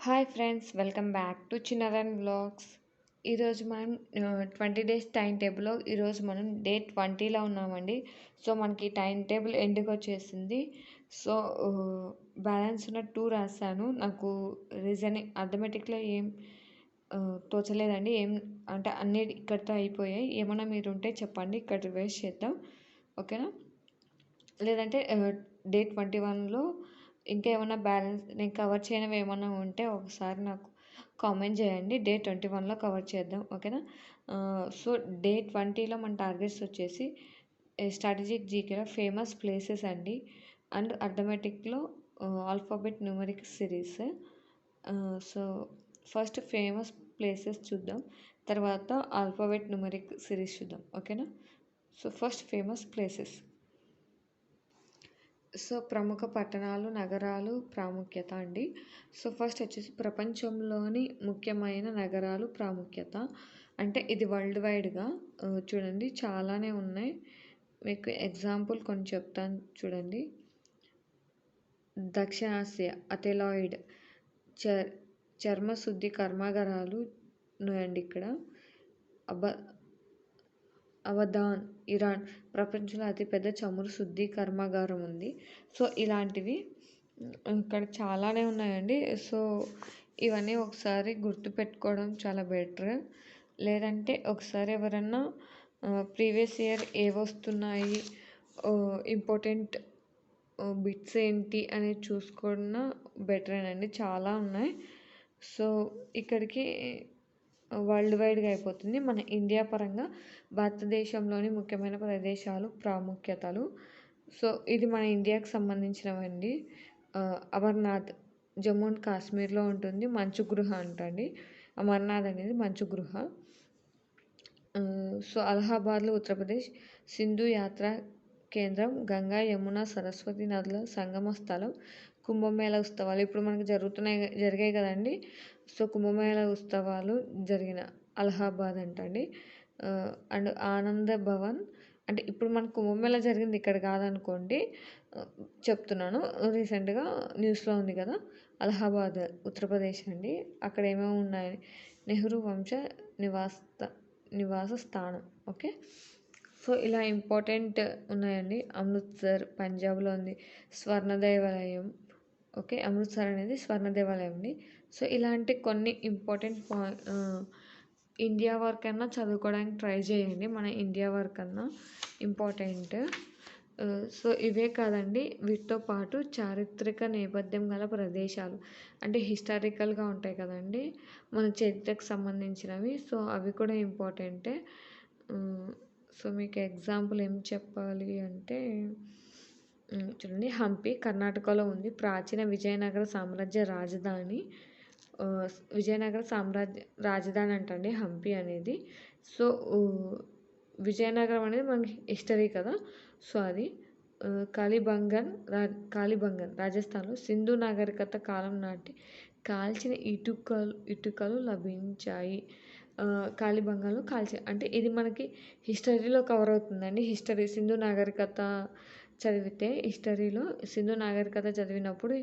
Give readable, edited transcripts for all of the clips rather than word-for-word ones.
Hi friends, welcome back to Chinnaran vlogs. ఈరోజు మనం 20 days time టేబుల్లో ఈరోజు మనం డే 20లో ఉన్నామండి. సో మనకి టైం టేబుల్ ఎండ్కి వచ్చేసింది. సో బ్యాలెన్స్ ఉన్న 2 రాశాను. నాకు రీజనింగ్ అర్థమెటిక్లో ఏం తోచలేదండి. అంటే అన్నీ ఇక్కడితో అయిపోయాయి. ఏమైనా మీరు ఉంటే చెప్పండి, ఇక్కడ రివైజ్ చేద్దాం, ఓకేనా? లేదంటే డే 21లో ఇంకా ఏమైనా బ్యాలెన్స్ నేను కవర్ చేయనివి ఏమైనా ఉంటే ఒకసారి నాకు కామెంట్ చేయండి. డే 21లో కవర్ చేద్దాం, ఓకేనా? సో డే 20లో మన టార్గెట్స్ వచ్చేసి స్ట్రాటజిక్ జీకేలో ఫేమస్ ప్లేసెస్ అండి, అండ్ అర్థమెటిక్లో alphabet numeric series. So first famous places చూద్దాం, తర్వాత ఆల్ఫాబెట్ న్యూమరిక్ సిరీస్ చూద్దాం, ఓకేనా? So first famous places. So ప్రముఖ పట్టణాలు, నగరాలు ప్రాముఖ్యత అండి. సో ఫస్ట్ వచ్చేసి ప్రపంచంలోని ముఖ్యమైన నగరాలు ప్రాముఖ్యత. అంటే ఇది వరల్డ్ వైడ్గా చూడండి, చాలానే ఉన్నాయి. మీకు ఎగ్జాంపుల్ కొన్ని చెప్తాను చూడండి. దక్షిణాసియా అథెలాయిడ్ చర్మ శుద్ధి కర్మాగారాలు ఉన్నాయండి ఇక్కడ. అవధాన్ ఇరాన్ ప్రపంచంలో అతిపెద్ద చమురు శుద్ధి కర్మాగారం ఉంది. సో ఇలాంటివి ఇక్కడ చాలానే ఉన్నాయండి. సో ఇవన్నీ ఒకసారి గుర్తుపెట్టుకోవడం చాలా బెటర్. లేదంటే ఒకసారి ఎవరన్నా ప్రీవియస్ ఇయర్ ఏవొస్తున్నాయి, ఇంపార్టెంట్ బిట్స్ ఏంటి అనేది చూసుకున్న బెటరేనండి. చాలా ఉన్నాయి. సో ఇక్కడికి వరల్డ్ వైడ్గా అయిపోతుంది. మన ఇండియా పరంగా భారతదేశంలోని ముఖ్యమైన ప్రదేశాలు ప్రాముఖ్యతలు. సో ఇది మన ఇండియాకి సంబంధించినవండి. అమర్నాథ్ జమ్మూ అండ్ కాశ్మీర్లో ఉంటుంది. మంచు గృహ అంటండి. అమర్నాథ్ అనేది మంచు గృహ. సో అలహాబాద్లో ఉత్తరప్రదేశ్ సింధు యాత్ర కేంద్రం, గంగా యమున సరస్వతి నదుల సంగమ స్థలం, కుంభమేళ ఉత్సవాలు ఇప్పుడు మనకు జరిగాయి కదండి. సో కుంభమేళ ఉత్సవాలు జరిగిన అలహాబాద్ అంటండి. అండ్ ఆనంద భవన్ అంటే ఇప్పుడు మనకు కుంభమేళ జరిగింది ఇక్కడ కాదనుకోండి, చెప్తున్నాను. రీసెంట్గా న్యూస్లో ఉంది కదా, అలహాబాద్ ఉత్తరప్రదేశ్ అండి. అక్కడ ఏమేమి ఉన్నాయి, నెహ్రూ వంశ నివాస స్థానం, ఓకే. సో ఇలా ఇంపార్టెంట్ ఉన్నాయండి. అమృత్సర్ పంజాబ్లో ఉంది, స్వర్ణ దేవాలయం, ఓకే. అమృత్సర్ అనేది స్వర్ణ దేవాలయం అండి. సో ఇలాంటి కొన్ని ఇంపార్టెంట్ ఇండియా వరకన్నా చదువుకోవడానికి ట్రై చేయండి. మన ఇండియా వరకన్నా ఇంపార్టెంట్. సో ఇవే కాదండి, వీటితో పాటు చారిత్రక నేపథ్యం గల ప్రదేశాలు అంటే హిస్టారికల్గా ఉంటాయి కదండి, మన చరిత్రకు సంబంధించినవి. సో అవి కూడా ఇంపార్టెంటే. సో మీకు ఎగ్జాంపుల్ ఏం చెప్పాలి అంటే చూడండి, హంపి కర్ణాటకలో ఉంది. ప్రాచీన విజయనగర సామ్రాజ్య రాజధాని. విజయనగర రాజధాని అంటండి హంపి అనేది. సో విజయనగరం అనేది మనకి హిస్టరీ కదా. సో అది కాళీబంగన్ రాజస్థాన్లో సింధు నాగరికత కాలం నాటి కాల్చిన ఇటుకలు లభించాయి. కాళీబంగన్లో అంటే ఇది మనకి హిస్టరీలో కవర్ అవుతుందండి. హిస్టరీ సింధు నాగరికత చదివితే, హిస్టరీలో సింధు నాగరికత చదివినప్పుడు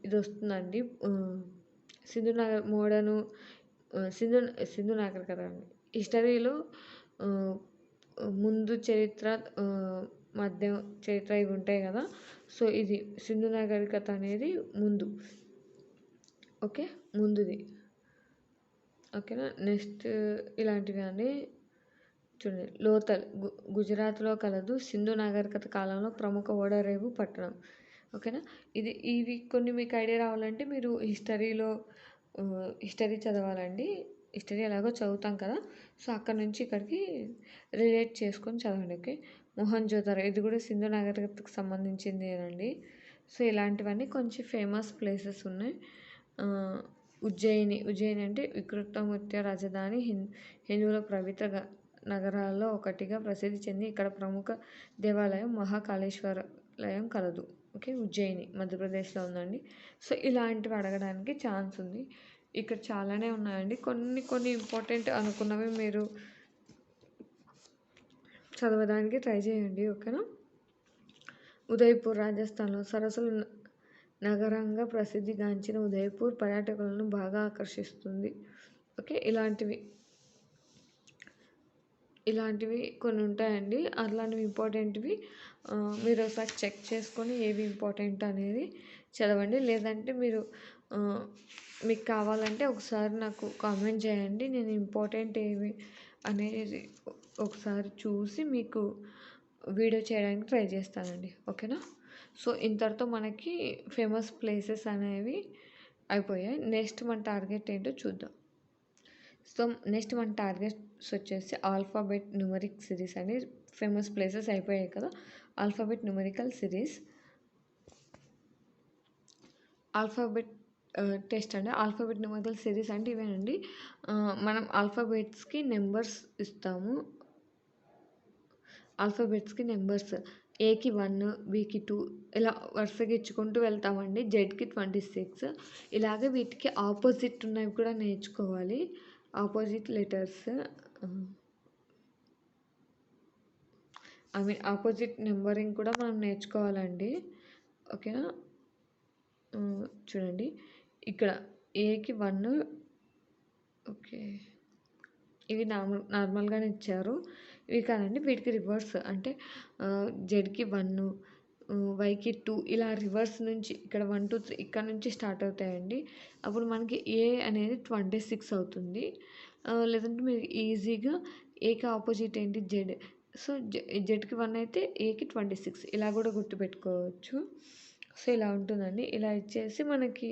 ఇది వస్తుందండి. సింధు నాగరికత అండి. హిస్టరీలో ముందు చరిత్ర, మధ్య చరిత్ర ఇవి ఉంటాయి కదా. సో ఇది సింధు నాగరికత అనేది ముందు, ఓకే, ముందుది, ఓకేనా. నెక్స్ట్ ఇలాంటివి అండి. చూడండి, లోథల్ గుజరాత్లో కలదు. సింధు నాగరికత కాలంలో ప్రముఖ ఓడరేవు పట్టణం, ఓకేనా. ఇవి కొన్ని మీకు ఐడియా రావాలంటే మీరు హిస్టరీ చదవాలండి. హిస్టరీ ఎలాగో చదువుతాం కదా, సో అక్కడ నుంచి ఇక్కడికి రిలేట్ చేసుకొని చదవండి, ఓకే. మొహంజోదారో ఇది కూడా సింధు నాగరికతకు సంబంధించిందేనండి. సో ఇలాంటివన్నీ కొంచెం ఫేమస్ ప్లేసెస్ ఉన్నాయి. ఉజ్జయిని అంటే వికృతమూర్తి రాజధాని, హిందువుల పవిత్ర నగరాల్లో ఒకటిగా ప్రసిద్ధి చెంది ఇక్కడ ప్రముఖ దేవాలయం మహాకాళేశ్వరాలయం కలదు, ఓకే. ఉజ్జయిని మధ్యప్రదేశ్లో ఉందండి. సో ఇలాంటివి అడగడానికి ఛాన్స్ ఉంది. ఇక్కడ చాలానే ఉన్నాయండి. కొన్ని ఇంపార్టెంట్ అనుకున్నవి మీరు చదవడానికి ట్రై చేయండి, ఓకేనా. ఉదయ్పూర్ రాజస్థాన్లో సరస్సుల నగరంగా ప్రసిద్ధిగాంచిన ఉదయపూర్ పర్యాటకులను బాగా ఆకర్షిస్తుంది. ఓకే, ఇలాంటివి కొన్ని ఉంటాయండి. అట్లాంటివి ఇంపార్టెంట్వి మీరు ఒకసారి చెక్ చేసుకొని ఏవి ఇంపార్టెంట్ అనేది చదవండి. లేదంటే మీరు మీకు కావాలంటే ఒకసారి నాకు కామెంట్ చేయండి. నేను ఇంపార్టెంట్ ఏవి అనేది ఒకసారి చూసి మీకు వీడియో చేయడానికి ట్రై చేస్తానండి. ఓకేనా? సో ఇంతటితో మనకి ఫేమస్ ప్లేసెస్ అనేవి అయిపోయాయి. నెక్స్ట్ మన టార్గెట్ ఏంటో చూద్దాం. సో నెక్స్ట్ మన టార్గెట్స్ వచ్చేసి ఆల్ఫాబెట్ న్యూమరిక్ సిరీస్ అని. ఫేమస్ ప్లేసెస్ అయిపోయాయి కదా. Alphabet numerical series, alphabet test అండి. ఆల్ఫాబెట్ న్యూమరికల్ సిరీస్ అంటే ఇవేనండి. మనం ఆల్ఫాబెట్స్కి నెంబర్స్ ఇస్తాము. ఆల్ఫాబెట్స్కి నెంబర్స్ ఏకి 1, బికి 2 ఇలా వరుసగా ఇచ్చుకుంటూ వెళ్తామండి. జెడ్కి 26. ఇలాగే వీటికి ఆపోజిట్ ఉన్నవి కూడా నేర్చుకోవాలి. ఆపోజిట్ లెటర్స్ ఆపోజిట్ నెంబరింగ్ కూడా మనం నేర్చుకోవాలండి. ఓకేనా? చూడండి ఇక్కడ ఏకి 1. ఓకే, ఇవి నార్మల్గానే ఇచ్చారు. ఇవి కాదండి, వీటికి రివర్స్ అంటే జెడ్కి 1, వైకి 2 ఇలా రివర్స్ నుంచి ఇక్కడ 1, 2, 3 ఇక్కడ నుంచి స్టార్ట్ అవుతాయండి. అప్పుడు మనకి ఏ అనేది 26 అవుతుంది. లేదంటే మీరు ఈజీగా ఏకి ఆపోజిట్ ఏంటి జెడ్. సో జెడ్కి 1 అయితే ఏకి 26 ఇలా కూడా గుర్తుపెట్టుకోవచ్చు. సో ఇలా ఉంటుందండి. ఇలా ఇచ్చేసి మనకి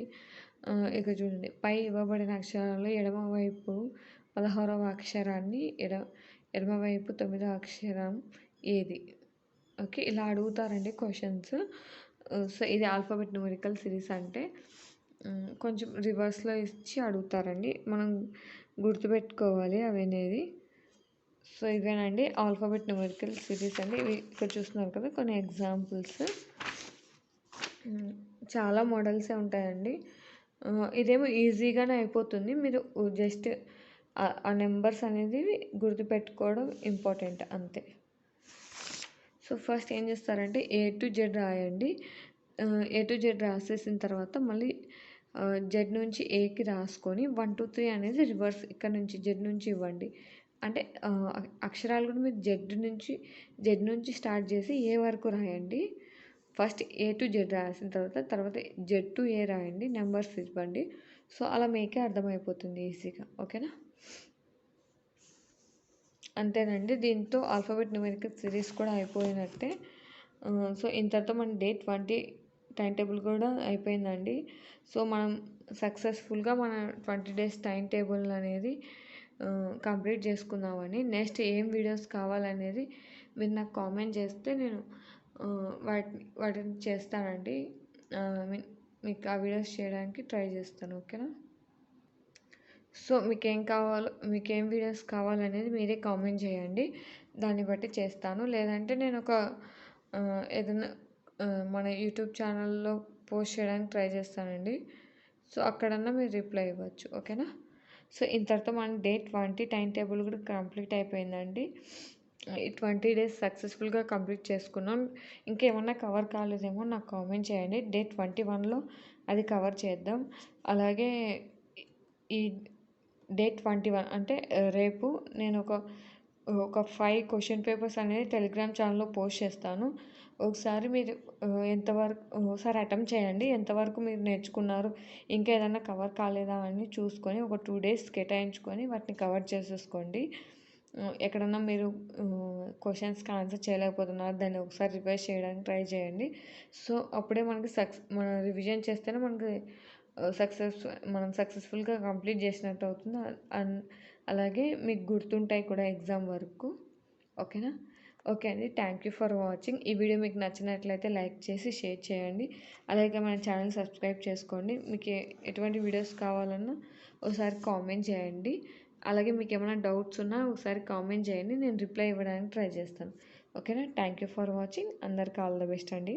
ఇక చూడండి పై ఇవ్వబడిన అక్షరాల్లో ఎడమవైపు 16వ అక్షరాన్ని ఎడమవైపు 9వ అక్షరం ఏది? ఓకే, ఇలా అడుగుతారండి క్వశ్చన్స్. సో ఇది ఆల్ఫాబెట్ న్యూమరికల్ సిరీస్ అంటే కొంచెం రివర్స్లో ఇచ్చి అడుగుతారండి. మనం గుర్తుపెట్టుకోవాలి అవి అనేది. సో ఇవేనండి ఆల్ఫాబెట్ న్యూమరికల్ సిరీస్ అండి. ఇవి ఇక్కడ చూస్తున్నారు కదా కొన్ని ఎగ్జాంపుల్స్. చాలా మోడల్సే ఉంటాయండి. ఇదేమో ఈజీగానే అయిపోతుంది. మీరు జస్ట్ ఆ నెంబర్స్ అనేది గుర్తుపెట్టుకోవడం ఇంపార్టెంట్ అంతే. సో ఫస్ట్ ఏం చేస్తారంటే ఏ టు జెడ్ రాయండి. ఏ టు జెడ్ రాసేసిన తర్వాత మళ్ళీ జెడ్ నుంచి ఏకి రాసుకొని 1, 2, 3 అనేది రివర్స్ ఇక్కడ నుంచి జెడ్ నుంచి ఇవ్వండి. అంటే అక్షరాలు కూడా మీరు జెడ్ నుంచి స్టార్ట్ చేసి ఏ వరకు రాయండి. ఫస్ట్ ఏ టు జెడ్ రాసిన తర్వాత జెడ్ టు ఏ రాయండి. నెంబర్స్ ఇవ్వండి. సో అలా మీకే అర్థమైపోతుంది ఈజీగా. ఓకేనా? అంతేనండి. దీంతో ఆల్ఫాబెట్ న్యూమరికల్ సిరీస్ కూడా అయిపోయినట్టే. సో ఇంతటితో మన డే 20 టైం టేబుల్ కూడా అయిపోయిందండి. సో మనం సక్సెస్ఫుల్గా మన 20 days టైం టేబుల్ అనేది కంప్లీట్ చేసుకుందామని. నెక్స్ట్ ఏం వీడియోస్ కావాలనేది మీరు నాకు కామెంట్ చేస్తే నేను వాటిని చేస్తానండి. మీకు ఆ వీడియోస్ చేయడానికి ట్రై చేస్తాను. ఓకేనా? సో మీకేం వీడియోస్ కావాలనేది మీరే కామెంట్ చేయండి. దాన్ని బట్టి చేస్తాను. లేదంటే నేను ఏదైనా మన యూట్యూబ్ ఛానల్లో పోస్ట్ చేయడానికి ట్రై చేస్తానండి. సో అక్కడన్నా మీరు రిప్లై ఇవ్వచ్చు. ఓకేనా? సో ఇంతటితో మన డే 20 టైం టేబుల్ కూడా కంప్లీట్ అయిపోయిందండి. ఈ 20 days సక్సెస్ఫుల్గా కంప్లీట్ చేసుకున్నాం. ఇంకేమన్నా కవర్ కాలేదేమో నాకు కామెంట్ చేయండి. డే 21లో అది కవర్ చేద్దాం. అలాగే ఈ డే 21 అంటే రేపు నేను ఒక 5 క్వశ్చన్ పేపర్స్ అనేది టెలిగ్రామ్ ఛానల్లో పోస్ట్ చేస్తాను. ఒకసారి మీరు ఒకసారి అటెంప్ట్ చేయండి. ఎంతవరకు మీరు నేర్చుకున్నారు, ఇంకా ఏదైనా కవర్ కాలేదా అని చూసుకొని ఒక 2 days కేటాయించుకొని వాటిని కవర్ చేసేసుకోండి. ఎక్కడన్నా మీరు క్వశ్చన్స్కి ఆన్సర్ చేయలేకపోతున్నారు, దాన్ని ఒకసారి రివైజ్ చేయడానికి ట్రై చేయండి. సో అప్పుడే మనకి మనం రివిజన్ చేస్తేనే మనకి మనం సక్సెస్ఫుల్గా కంప్లీట్ చేసినట్టు అవుతుంది. అలాగే మీకు గుర్తుంటాయి కూడా ఎగ్జామ్ వరకు. ఓకేనా? ఓకే అండి, థ్యాంక్ యూ ఫర్ వాచింగ్. ఈ వీడియో మీకు నచ్చినట్లయితే లైక్ చేసి షేర్ చేయండి. అలాగే మన ఛానల్ సబ్స్క్రైబ్ చేసుకోండి. మీకు ఎటువంటి వీడియోస్ కావాలన్నా ఒకసారి కామెంట్ చేయండి. అలాగే మీకు ఏమైనా డౌట్స్ ఉన్నా ఒకసారి కామెంట్ చేయండి, నేను రిప్లై ఇవ్వడానికి ట్రై చేస్తాను. ఓకేనా? Thank you for watching. అందరికీ ఆల్ ద బెస్ట్ అండి.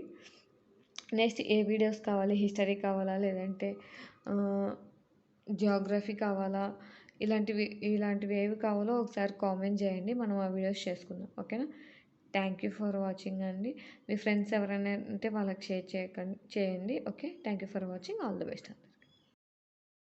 నెక్స్ట్ ఏ వీడియోస్ కావాలి, హిస్టరీ కావాలా లేదంటే జియోగ్రఫీ కావాలా, ఇలాంటివి ఏవి కావాలో ఒకసారి కామెంట్ చేయండి. మనం ఆ వీడియోస్ చేసుకుందాం. ఓకేనా? థ్యాంక్ యూ ఫర్ వాచింగ్ అండి. మీ ఫ్రెండ్స్ ఎవరైనా ఉంటే వాళ్ళకి షేర్ చేయండి. Okay. Thank you for watching. All the best.